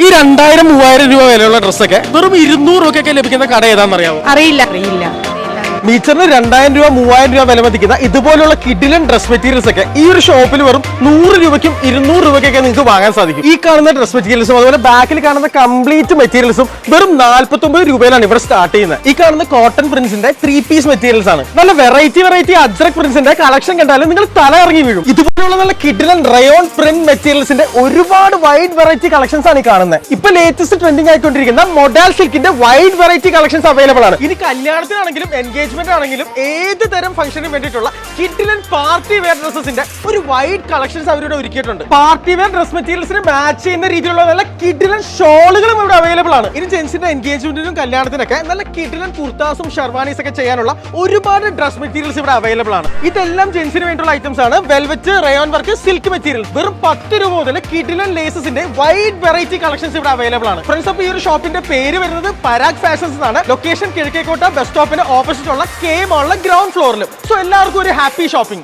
ഈ 2000-3000 രൂപ വിലയുള്ള ഡ്രസ്സൊക്കെ വെറും 200 രൂപയ്ക്കൊക്കെ ലഭിക്കുന്ന കട ഏതാണെന്നറിയാമോ? അറിയില്ല. മീറ്ററിന് 2000 രൂപ 3000 രൂപ വില മതിക്കുന്ന ഇതുപോലുള്ള കിഡിലൻ ഡ്രസ് മെറ്റീരിയൽസ് ഒക്കെ ഈ ഒരു ഷോപ്പിൽ വെറും 100 രൂപയ്ക്കും 200 രൂപയ്ക്കൊക്കെ നിങ്ങൾക്ക് വാങ്ങാൻ സാധിക്കും. ഈ കാണുന്ന ഡ്രസ് മെറ്റീരിയൽസും അതുപോലെ ബാക്കിൽ കാണുന്ന കംപ്ലീറ്റ് മെറ്റീരിയൽസും വെറും 49 രൂപയിലാണ് ഇവിടെ സ്റ്റാർട്ട് ചെയ്യുന്നത്. ഈ കാണുന്ന കോട്ടൺ പ്രിന്റ്സിന്റെ 3 പീസ് മെറ്റീരിയൽസ് ആണ്. നല്ല വെറൈറ്റി അജ്രക് പ്രിന്റ്സിന്റെ കളക്ഷൻ കണ്ടാലും നിങ്ങൾ തല ഇറങ്ങി വീഴും. ഇതുപോലുള്ള നല്ല കിഡിലൻ റയോൺ പ്രിന്റ് മെറ്റീരിയൽസിന്റെ ഒരുപാട് വൈഡ് വെറൈറ്റി കളക്ഷൻസ് ആണ് ഈ കാണുന്നത്. ഇപ്പൊ ലേറ്റസ്റ്റ് ട്രെൻഡിങ് ആയിക്കൊണ്ടിരിക്കുന്ന മൊഡാൽ സിൽക്കിന്റെ വൈഡ് വെറൈറ്റി കളക്ഷൻസ് അവൈലബിൾ ആണ്. ഇനി കല്യാണത്തിനാണെങ്കിലും എൻഗേജ്മെന്റ് ആണെങ്കിലും ഏത് തരം ഫംഗ്ഷനും വേണ്ടിയിട്ടുള്ള കിഡിലൻ പാർട്ടി വെയർ ഡ്രസ്സസിന്റെ ഒരു വൈഡ് കളക്ഷൻസ് അവരുടെ ഒരുക്കിയിട്ടുണ്ട്. പാർട്ടി വെയർ ഡ്രസ് മെറ്റീരിയൽസിന് മാച്ച് ചെയ്യുന്ന രീതിയിലുള്ള നല്ല കിഡിലൻ ഷോളുകളും ഇവിടെ അവൈലബിൾ ആണ്. ഇനി ജെൻസിന്റെ എൻഗേജ്മെന്റിനും കല്യാണത്തിനൊക്കെ നല്ല കിഡിലൻ കുർത്താസും ഷർവാനീസ് ഒക്കെ ചെയ്യാനുള്ള ഒരുപാട് ഡ്രസ് മെറ്റീരിയൽസ് ഇവിടെ അവൈലബിൾ ആണ്. ഇതെല്ലാം ജെൻസിന് വേണ്ടിയുള്ള ഐറ്റംസ് ആണ്. Velvet, rayon work, silk materials വെറും 10 രൂപ മുതൽ കിഡിലൻ ലേസസിന്റെ വൈഡ് വെറൈറ്റി കളക്ഷൻസ് ഇവിടെ അവൈലബിൾ ആണ്. ഫ്രണ്ട്സ്, അപ്പോൾ ഈ ഒരു ഷോപ്പിന്റെ പേര് വരുന്നത് പരാഗ് ഫാഷൻസ് എന്നാണ്. ലൊക്കേഷൻ കിഴക്കേക്കോട്ട ബസ് സ്റ്റോപ്പിന് ഓപ്പോസിറ്റ് ഉള്ള കെ മോളിലെ ഗ്രൗണ്ട് ഫ്ലോറിലും. സോ എല്ലാവർക്കും ഒരു ഹാപ്പി ഷോപ്പിംഗ്.